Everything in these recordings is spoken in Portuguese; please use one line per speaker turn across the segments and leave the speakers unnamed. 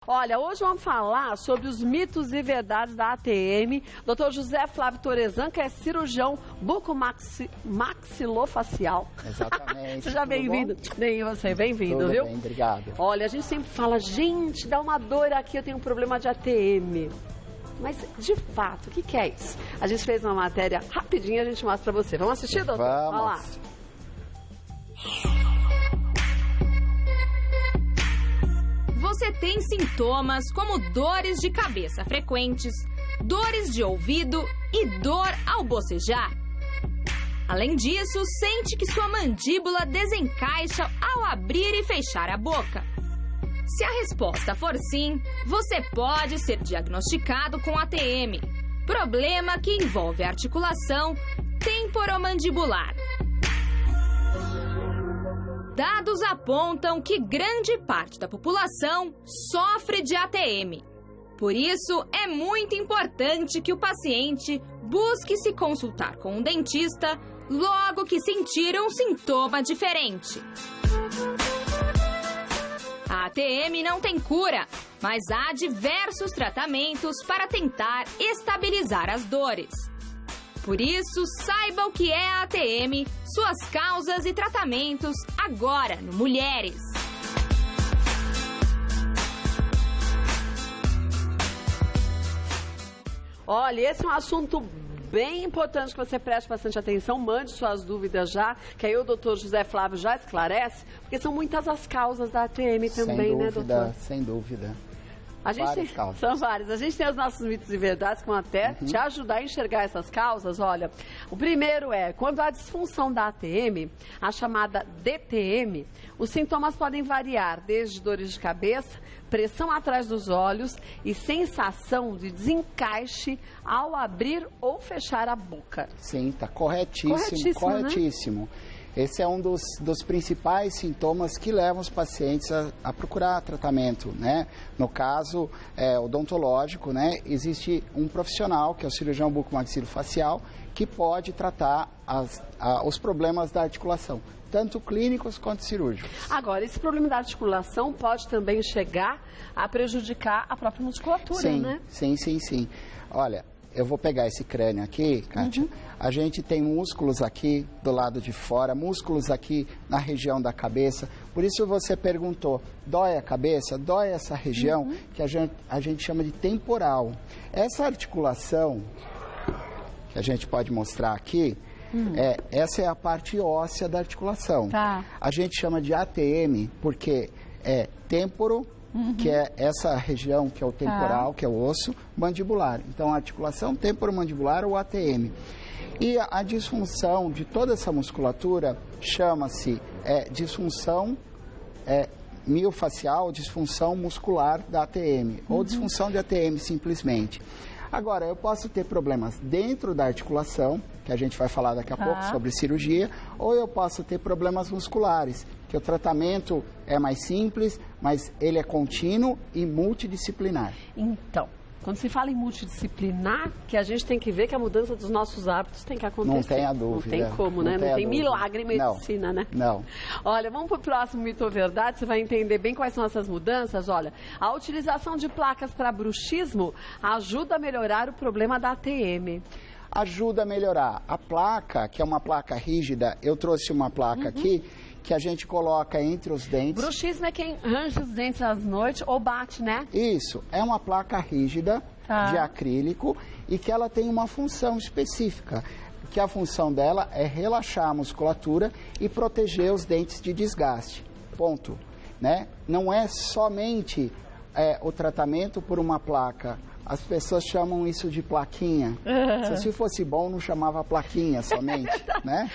Olha, hoje vamos falar sobre os mitos e verdades da ATM. Dr. José Flávio Torezan, que é cirurgião bucomaxilofacial.
Exatamente.
Seja bem-vindo. Nem você, bem-vindo, viu?
Bem, obrigado.
Olha, a gente sempre fala, gente, dá uma dor aqui, eu tenho um problema de ATM. Mas, de fato, o que é isso? A gente fez uma matéria rapidinho, a gente mostra pra você. Vamos assistir, doutor?
Vamos.
Vamos lá.
Você tem sintomas como dores de cabeça frequentes, dores de ouvido e dor ao bocejar. Além disso, sente que sua mandíbula desencaixa ao abrir e fechar a boca. Se a resposta for sim, você pode ser diagnosticado com ATM, problema que envolve a articulação temporomandibular. Dados apontam que grande parte da população sofre de ATM. Por isso, é muito importante que o paciente busque se consultar com um dentista logo que sentir um sintoma diferente. A ATM não tem cura, mas há diversos tratamentos para tentar estabilizar as dores. Por isso, saiba o que é a ATM, suas causas e tratamentos agora no Mulheres.
Olha, esse é um assunto bem importante que você preste bastante atenção, mande suas dúvidas já, que aí o doutor José Flávio já esclarece, porque são muitas as causas da ATM também, né, doutor?
Sem dúvida.
Várias causas. São várias. A gente tem os nossos mitos e verdades que vão até te ajudar a enxergar essas causas. Olha, o primeiro é, quando há disfunção da ATM, a chamada DTM, os sintomas podem variar desde dores de cabeça, pressão atrás dos olhos e sensação de desencaixe ao abrir ou fechar a boca.
Sim, tá corretíssimo. Corretíssimo. Né? Esse é um dos principais sintomas que levam os pacientes a procurar tratamento, né? No caso odontológico, né? Existe um profissional, que é o cirurgião bucomaxilofacial, que pode tratar os problemas da articulação, tanto clínicos quanto cirúrgicos.
Agora, esse problema da articulação pode também chegar a prejudicar a própria musculatura, né?
Sim. Olha, eu vou pegar esse crânio aqui, Kátia. A gente tem músculos aqui do lado de fora, músculos aqui na região da cabeça. Por isso você perguntou, dói a cabeça? Dói essa região que a gente chama de temporal. Essa articulação, que a gente pode mostrar aqui, essa é a parte óssea da articulação.
Tá.
A gente chama de ATM porque é temporo, que é essa região que é o temporal, que é o osso mandibular. Então, a articulação temporomandibular ou ATM. E a disfunção de toda essa musculatura chama-se disfunção miofacial, disfunção muscular da ATM, ou disfunção de ATM simplesmente. Agora, eu posso ter problemas dentro da articulação, que a gente vai falar daqui a pouco sobre cirurgia, ou eu posso ter problemas musculares, que o tratamento é mais simples, mas ele é contínuo e multidisciplinar.
Então, quando se fala em multidisciplinar, que a gente tem que ver que a mudança dos nossos hábitos tem que acontecer.
Não tem a dúvida.
Não tem como, né? Não tem milagre em medicina, né?
Não.
Olha, vamos para o próximo mito ou verdade, você vai entender bem quais são essas mudanças. Olha, a utilização de placas para bruxismo ajuda a melhorar o problema da ATM.
Ajuda a melhorar. A placa, que é uma placa rígida, eu trouxe uma placa aqui, que a gente coloca entre os dentes.
Bruxismo é quem arranja os dentes às noites ou bate, né?
Isso, é uma placa rígida de acrílico e que ela tem uma função específica, que a função dela é relaxar a musculatura e proteger os dentes de desgaste, ponto. Né? Não é somente o tratamento por uma placa. As pessoas chamam isso de plaquinha. Se fosse bom, não chamava plaquinha somente, né?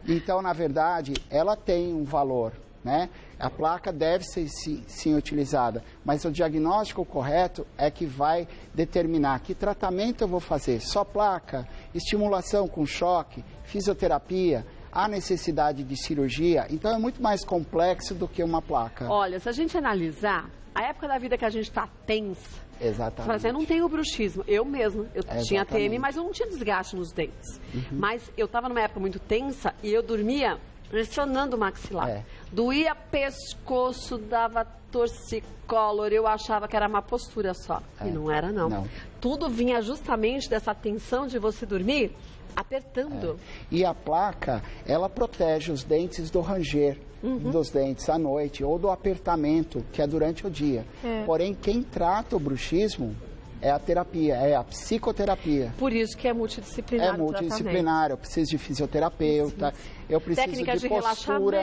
Então, na verdade, ela tem um valor, né? A placa deve ser sim utilizada, mas o diagnóstico correto é que vai determinar que tratamento eu vou fazer. Só placa, estimulação com choque, fisioterapia, há necessidade de cirurgia, então é muito mais complexo do que uma placa.
Olha, se a gente analisar, a época da vida que a gente está tensa,
exatamente.
Eu não tenho bruxismo, eu mesma, eu tinha ATM, mas eu não tinha desgaste nos dentes. Mas eu estava numa época muito tensa e eu dormia pressionando o maxilar. Doía pescoço, dava torcicolor, eu achava que era uma postura só. E não era, não. Tudo vinha justamente dessa tensão de você dormir apertando.
E a placa, ela protege os dentes do ranger dos dentes à noite ou do apertamento, que é durante o dia. Porém, quem trata o bruxismo é a terapia, é a psicoterapia.
Por isso que é multidisciplinar.
É multidisciplinar, eu preciso de fisioterapeuta, eu preciso
técnicas
de postura,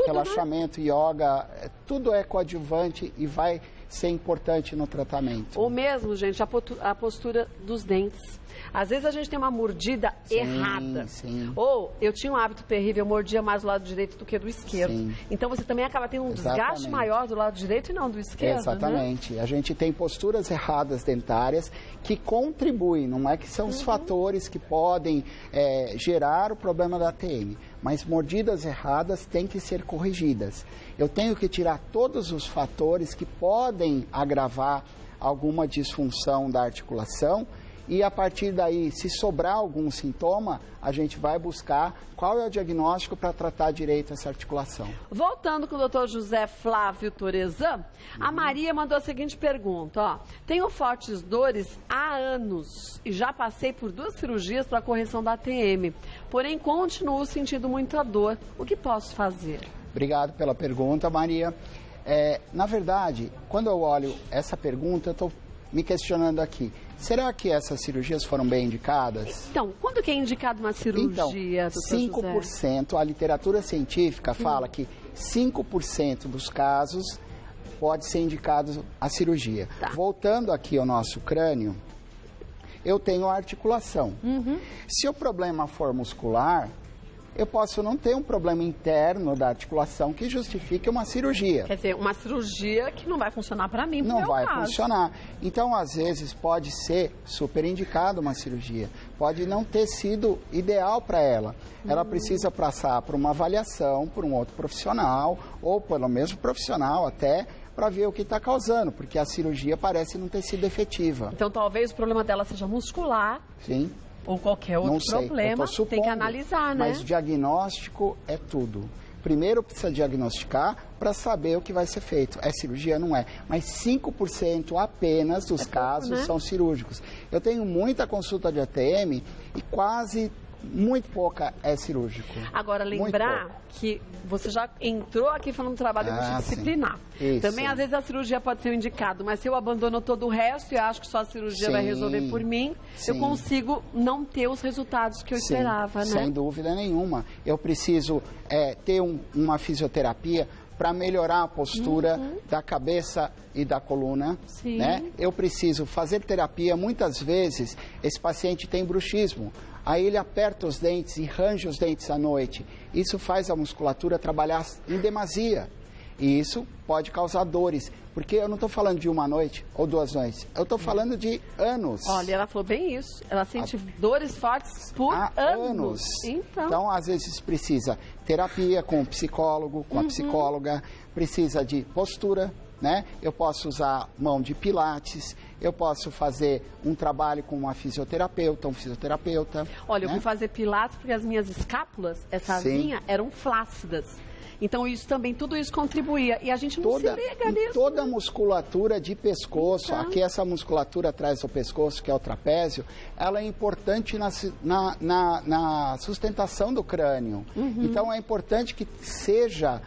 relaxamento, yoga, tudo é coadjuvante e vai ser importante no tratamento.
Ou mesmo, gente, a postura dos dentes. Às vezes a gente tem uma mordida errada. Ou eu tinha um hábito terrível, eu mordia mais do lado direito do que do esquerdo. Então você também acaba tendo um desgaste maior do lado direito e não do esquerdo.
Exatamente. A gente tem posturas erradas dentárias que contribuem, não é que são os fatores que podem gerar o problema da ATM. Mas mordidas erradas têm que ser corrigidas. Eu tenho que tirar todos os fatores que podem agravar alguma disfunção da articulação e, a partir daí, se sobrar algum sintoma, a gente vai buscar qual é o diagnóstico para tratar direito essa articulação.
Voltando com o Dr. José Flávio Torezan, a Maria mandou a seguinte pergunta, tenho fortes dores há anos e já passei por 2 cirurgias para a correção da ATM, porém continuo sentindo muita dor. O que posso fazer?
Obrigado pela pergunta, Maria. Na verdade, quando eu olho essa pergunta, eu estou me questionando aqui. Será que essas cirurgias foram bem indicadas?
Então, quando que é indicado uma cirurgia,
doutor 5%, José? A literatura científica fala que 5% dos casos pode ser indicado a cirurgia. Voltando aqui ao nosso crânio, eu tenho a articulação. Se o problema for muscular, eu posso não ter um problema interno da articulação que justifique uma cirurgia.
Quer dizer, uma cirurgia que não vai funcionar para mim,
não vai funcionar. Então, às vezes, pode ser super indicado uma cirurgia. Pode não ter sido ideal para ela. Ela precisa passar por uma avaliação por um outro profissional, ou pelo mesmo profissional até, para ver o que está causando, porque a cirurgia parece não ter sido efetiva.
Então, talvez o problema dela seja muscular.
Sim.
Ou qualquer outro problema, tem que analisar, né?
Mas diagnóstico é tudo. Primeiro precisa diagnosticar para saber o que vai ser feito. É cirurgia? Não é. Mas 5% apenas dos casos são cirúrgicos. Eu tenho muita consulta de ATM e muito pouca é cirúrgico.
Agora, lembrar que você já entrou aqui falando do trabalho multidisciplinar. Também, às vezes, a cirurgia pode ser um indicado, mas se eu abandono todo o resto e acho que só a cirurgia vai resolver por mim, eu consigo não ter os resultados que eu esperava, né?
Sem dúvida nenhuma. Eu preciso ter uma fisioterapia para melhorar a postura da cabeça e da coluna, né? Eu preciso fazer terapia. Muitas vezes, esse paciente tem bruxismo. Aí ele aperta os dentes e range os dentes à noite. Isso faz a musculatura trabalhar em demasia. E isso pode causar dores. Porque eu não estou falando de uma noite ou 2 noites. Eu estou falando de anos.
Olha, ela falou bem isso. Ela sente dores fortes por anos.
Então, às vezes, precisa terapia com o psicólogo, com a psicóloga. Precisa de postura, né? Eu posso usar mão de pilates. Eu posso fazer um trabalho com uma fisioterapeuta, um fisioterapeuta.
Olha, eu fui fazer pilates porque as minhas escápulas, essa asinha, eram flácidas. Então, tudo isso contribuía. E a gente não se liga nisso.
Toda a musculatura de pescoço, aqui essa musculatura atrás do pescoço, que é o trapézio, ela é importante na sustentação do crânio. Então, é importante que seja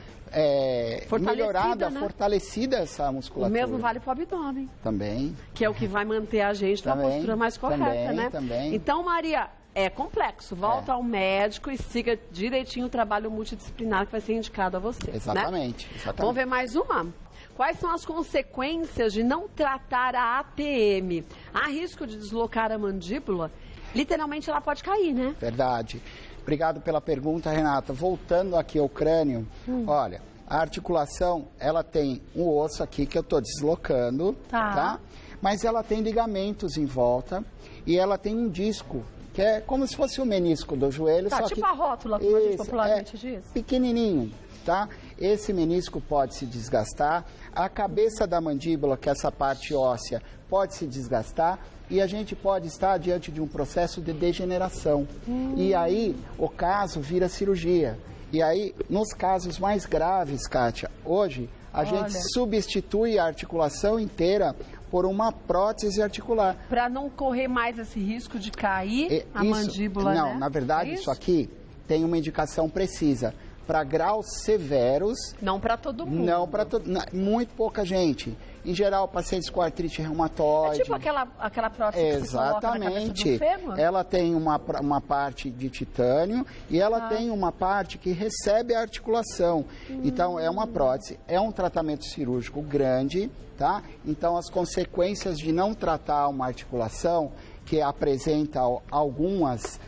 melhorada, fortalecida essa musculatura.
O mesmo vale para o abdômen.
Também.
Que é o que vai manter a gente numa postura mais correta, né?
Também.
Então, Maria, é complexo. Volta ao médico e siga direitinho o trabalho multidisciplinar que vai ser indicado a você.
Exatamente.
Né? Vamos ver mais uma? Quais são as consequências de não tratar a ATM? Há risco de deslocar a mandíbula? Literalmente, ela pode cair, né?
Verdade. Obrigado pela pergunta, Renata. Voltando aqui ao crânio, olha, a articulação, ela tem um osso aqui que eu estou deslocando, tá? Mas ela tem ligamentos em volta e ela tem um disco, que é como se fosse o menisco do joelho.
Tá,
só
tipo
que
a rótula, como a gente popularmente diz.
Pequenininho, tá? Esse menisco pode se desgastar, a cabeça da mandíbula, que é essa parte óssea, pode se desgastar e a gente pode estar diante de um processo de degeneração. E aí, o caso vira cirurgia. E aí, nos casos mais graves, Kátia, hoje a gente substitui a articulação inteira por uma prótese articular.
Para não correr mais esse risco de cair a mandíbula,
Não,
né?
na verdade, isso aqui tem uma indicação precisa. Para graus severos...
Não para todo mundo.
Não para muito pouca gente. Em geral, pacientes com artrite reumatoide.
É tipo aquela prótese que você coloca na cabeça do fêmur?
Ela tem uma parte de titânio e ela tem uma parte que recebe a articulação. Então, é uma prótese, é um tratamento cirúrgico grande, tá? Então, as consequências de não tratar uma articulação que apresenta algumas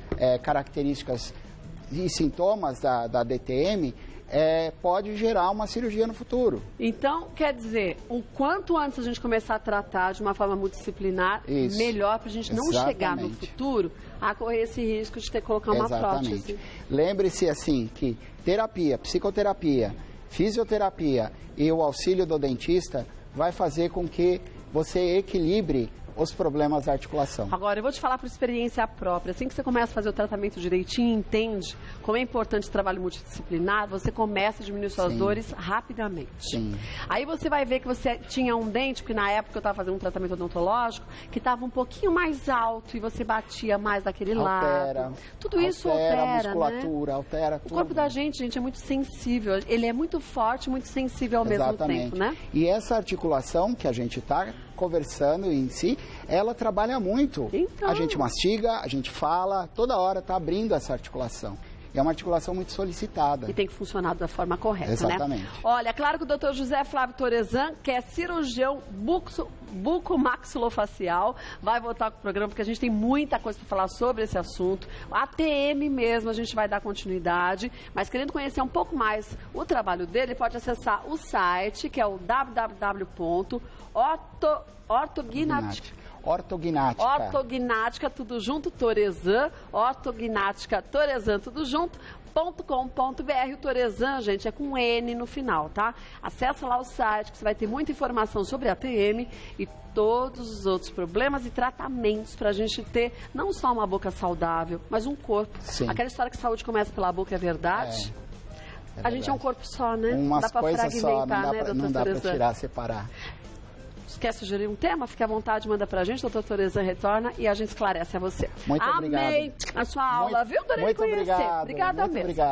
características e sintomas da DTM, pode gerar uma cirurgia no futuro.
Então, quer dizer, o quanto antes a gente começar a tratar de uma forma multidisciplinar, melhor para a gente não chegar no futuro a correr esse risco de ter que colocar uma prótese.
Lembre-se assim que terapia, psicoterapia, fisioterapia e o auxílio do dentista vai fazer com que você equilibre os problemas da articulação.
Agora, eu vou te falar por experiência própria. Assim que você começa a fazer o tratamento direitinho, entende como é importante o trabalho multidisciplinar, você começa a diminuir suas dores rapidamente.
Sim.
Aí você vai ver que você tinha um dente, porque na época eu estava fazendo um tratamento odontológico, que estava um pouquinho mais alto e você batia mais daquele lado. Tudo isso altera,
a musculatura,
né?
altera tudo.
O corpo da gente, é muito sensível. Ele é muito forte, muito sensível ao mesmo tempo, né?
E essa articulação que a gente está conversando em si, ela trabalha muito.
Então...
A gente mastiga, a gente fala, toda hora está abrindo essa articulação. É uma articulação muito solicitada.
E tem que funcionar da forma correta,
Exatamente.
Né? Olha, claro que o Dr. José Flávio Torezan, que é cirurgião bucomaxilofacial, vai voltar com o programa, porque a gente tem muita coisa para falar sobre esse assunto. ATM mesmo, a gente vai dar continuidade. Mas querendo conhecer um pouco mais o trabalho dele, pode acessar o site, que é o Ortognática, tudo junto, Torezan, Ortognática, Torezan, tudo junto, .com.br. O Torezan, gente, é com N no final, tá? Acessa lá o site, que você vai ter muita informação sobre a ATM e todos os outros problemas e tratamentos pra gente ter não só uma boca saudável, mas um corpo.
Sim.
Aquela história que saúde começa pela boca é verdade? A gente é um corpo só, né?
Umas
dá pra
coisas só,
não dá pra
tirar, separar.
Quer sugerir um tema? Fique à vontade, manda pra gente. Doutor Torezan retorna e a gente esclarece a você.
Muito obrigado.
Amei a sua aula, viu? Adorei conhecer.
Obrigado.
Obrigada mesmo.
Obrigado.